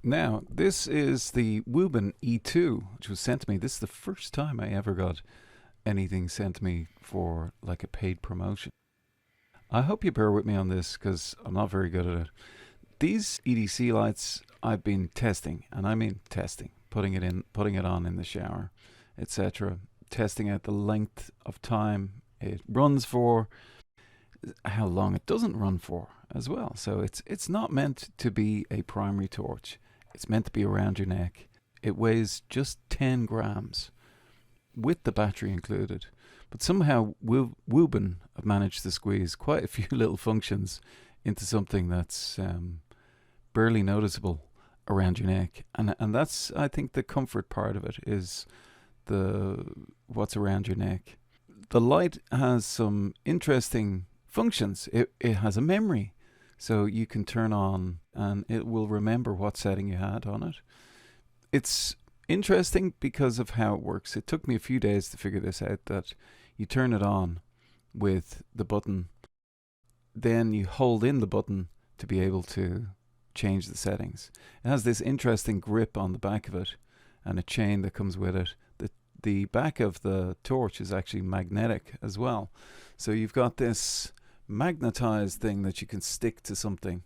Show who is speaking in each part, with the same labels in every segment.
Speaker 1: Now, this is the Wuben E2, which was sent to me. This is the first time I ever got anything sent to me for like a paid promotion. I hope you bear with me on this because I'm not very good at it. These EDC lights I've been testing, and I mean testing, putting it on in the shower, etc. Testing out the length of time it runs for, how long it doesn't run for as well. So it's not meant to be a primary torch. It's meant to be around your neck. It weighs just 10 grams with the battery included. But somehow Wuben have managed to squeeze quite a few little functions into something that's barely noticeable around your neck. And that's, I think, the comfort part of it is what's around your neck. The light has some interesting functions. It has a memory. So you can turn on and it will remember what setting you had on it. It's interesting because of how it works. It took me a few days to figure this out, that you turn it on with the button, then you hold in the button to be able to change the settings. It has this interesting grip on the back of it and a chain that comes with it. The back of the torch is actually magnetic as well. So you've got this magnetized thing that you can stick to something.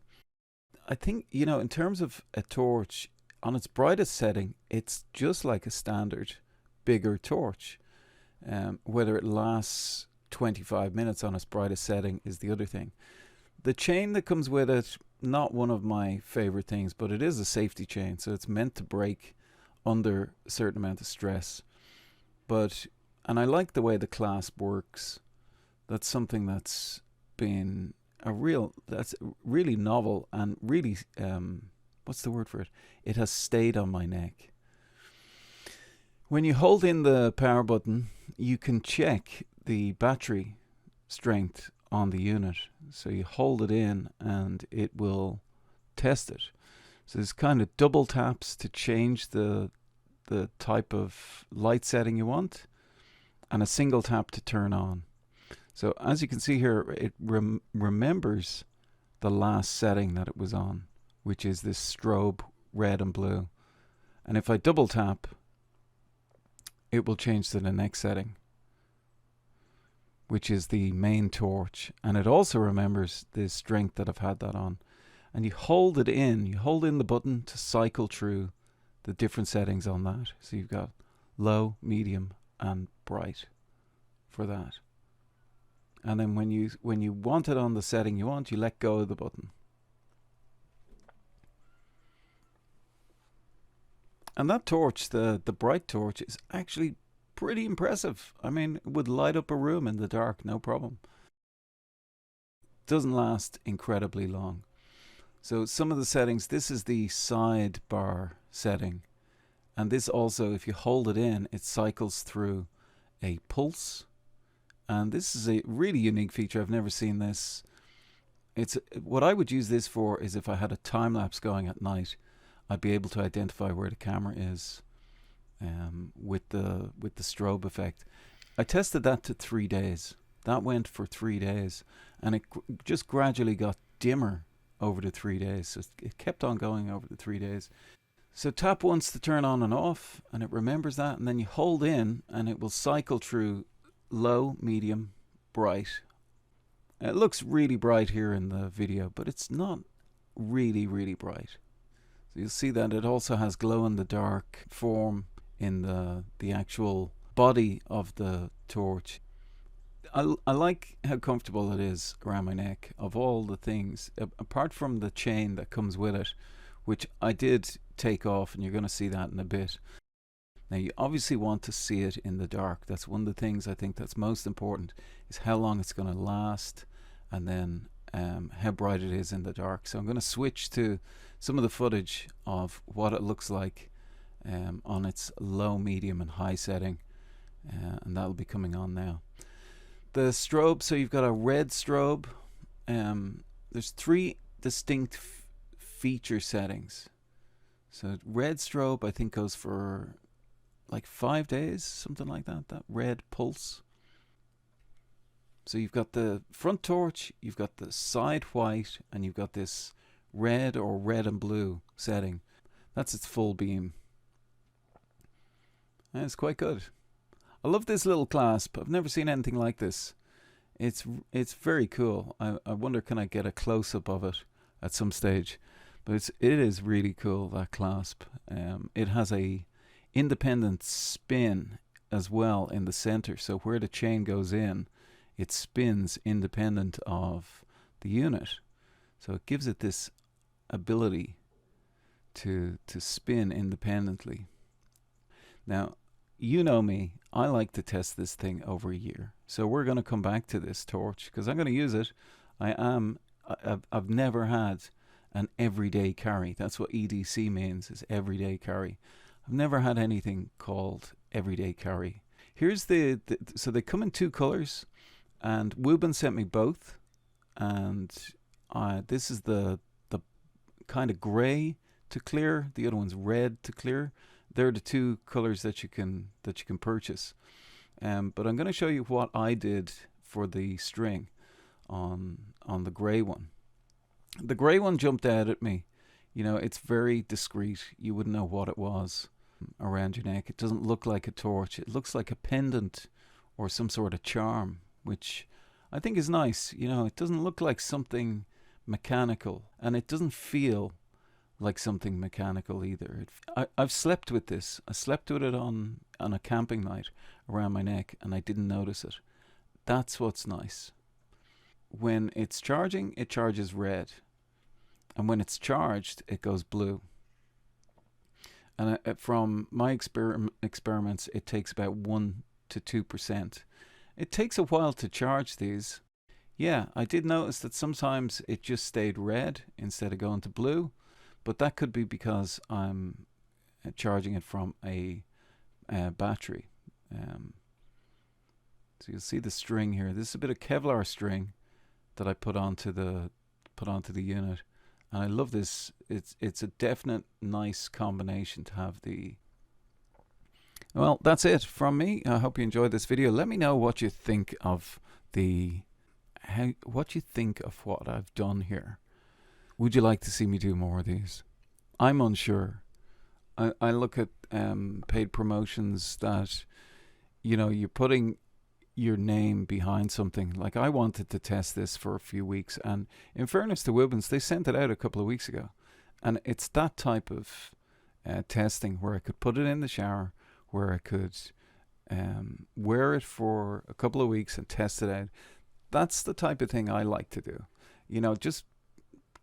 Speaker 1: I think, in terms of a torch, on its brightest setting, it's just like a standard bigger torch. Whether it lasts 25 minutes on its brightest setting is the other thing. The chain that comes with it, not one of my favorite things, but it is a safety chain, so it's meant to break under a certain amount of stress. And I like the way the clasp works. That's something that's really novel and really, what's the word for it? It has stayed on my neck. When you hold in the power button, you can check the battery strength on the unit. So you hold it in and it will test it. So there's kind of double taps to change the type of light setting you want, and a single tap to turn on. So as you can see here, it remembers the last setting that it was on, which is this strobe red and blue. And if I double tap, it will change to the next setting, which is the main torch. And it also remembers the strength that I've had that on. And you hold in the button to cycle through the different settings on that. So you've got low, medium, and bright for that. And then when you want it on the setting you want, you let go of the button. And that torch, the bright torch, is actually pretty impressive. I mean, it would light up a room in the dark, no problem. Doesn't last incredibly long. So some of the settings, this is the sidebar setting. And this also, if you hold it in, it cycles through a pulse. And this is a really unique feature. I've never seen this. What I would use this for is if I had a time lapse going at night, I'd be able to identify where the camera is with the strobe effect. I tested that to 3 days. That went for 3 days, and it just gradually got dimmer over the 3 days. So it kept on going over the 3 days. So tap once to turn on and off, and it remembers that, and then you hold in, and it will cycle through low, medium, bright. It looks really bright here in the video, but it's not really, really bright. So you'll see that it also has glow-in-the-dark form in the actual body of the torch. I like how comfortable it is around my neck. Of all the things, apart from the chain that comes with it, which I did take off, and you're going to see that in a bit. Now, you obviously want to see it in the dark. That's one of the things I think that's most important, is how long it's going to last, and then how bright it is in the dark. So I'm going to switch to some of the footage of what it looks like on its low, medium, and high setting, and that'll be coming on now. The strobe, so you've got a red strobe. There's 3 distinct feature settings. So red strobe, I think, goes for like 5 days, something like that, that red pulse. So you've got the front torch, you've got the side white, and you've got this red or red and blue setting. That's its full beam. And it's quite good. I love this little clasp. I've never seen anything like this. It's very cool. I wonder, can I get a close up of it at some stage? But it is really cool, that clasp. It has a independent spin as well in the center. So where the chain goes in, it spins independent of the unit. So it gives it this ability to spin independently. Now, you know me, I like to test this thing over a year. So we're going to come back to this torch because I'm going to use it. I've never had an everyday carry. That's what EDC means, is everyday carry. I've never had anything called everyday carry. Here's so they come in two colors, and Wuben sent me both. And this is the kind of gray to clear. The other one's red to clear. They're the two colors that you can purchase. But I'm going to show you what I did for the string on the gray one. The gray one jumped out at me. You know, it's very discreet. You wouldn't know what it was around your neck. It doesn't look like a torch. It looks like a pendant or some sort of charm, which I think is nice. You know, it doesn't look like something mechanical, and it doesn't feel like something mechanical either. I've slept with this. I slept with it on a camping night around my neck, and I didn't notice it. That's what's nice. When it's charging, it charges red. And when it's charged, it goes blue. And from my experiments, it takes about 1 to 2%. It takes a while to charge these. Yeah, I did notice that sometimes it just stayed red instead of going to blue. But that could be because I'm charging it from a battery. So you'll see the string here. This is a bit of Kevlar string that I put onto the unit, and I love this. It's a definite nice combination to have the. Well, that's it from me. I hope you enjoyed this video. Let me know what you think of what you think of what I've done here. Would you like to see me do more of these? I'm unsure. I look at paid promotions that, you know, you're putting your name behind something. Like, I wanted to test this for a few weeks, and in fairness to Wubens, they sent it out a couple of weeks ago, and it's that type of testing where I could put it in the shower, where I could wear it for a couple of weeks and test it out. That's the type of thing I like to do. You know, just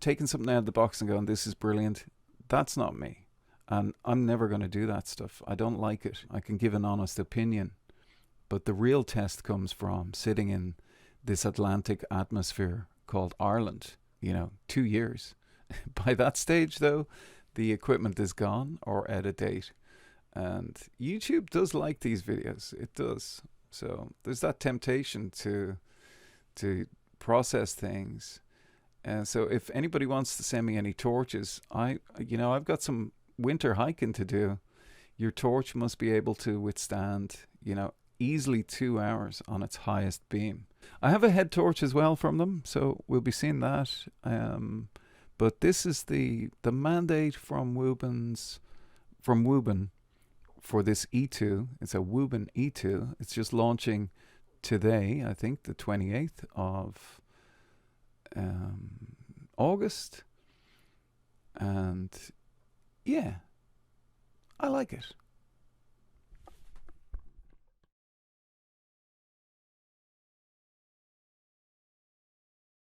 Speaker 1: taking something out of the box and going, this is brilliant. That's not me, and I'm never going to do that stuff. I don't like it. I can give an honest opinion, but the real test comes from sitting in this Atlantic atmosphere called Ireland, 2 years. By that stage, though, the equipment is gone or out of date. And YouTube does like these videos. It does. So there's that temptation to process things. And so if anybody wants to send me any torches, I've got some winter hiking to do. Your torch must be able to withstand, easily 2 hours on its highest beam. I have a head torch as well from them, so we'll be seeing that. But this is the mandate from Wuben for this E2. It's a Wuben E2. It's just launching today, I think, the 28th of August. And yeah, I like it.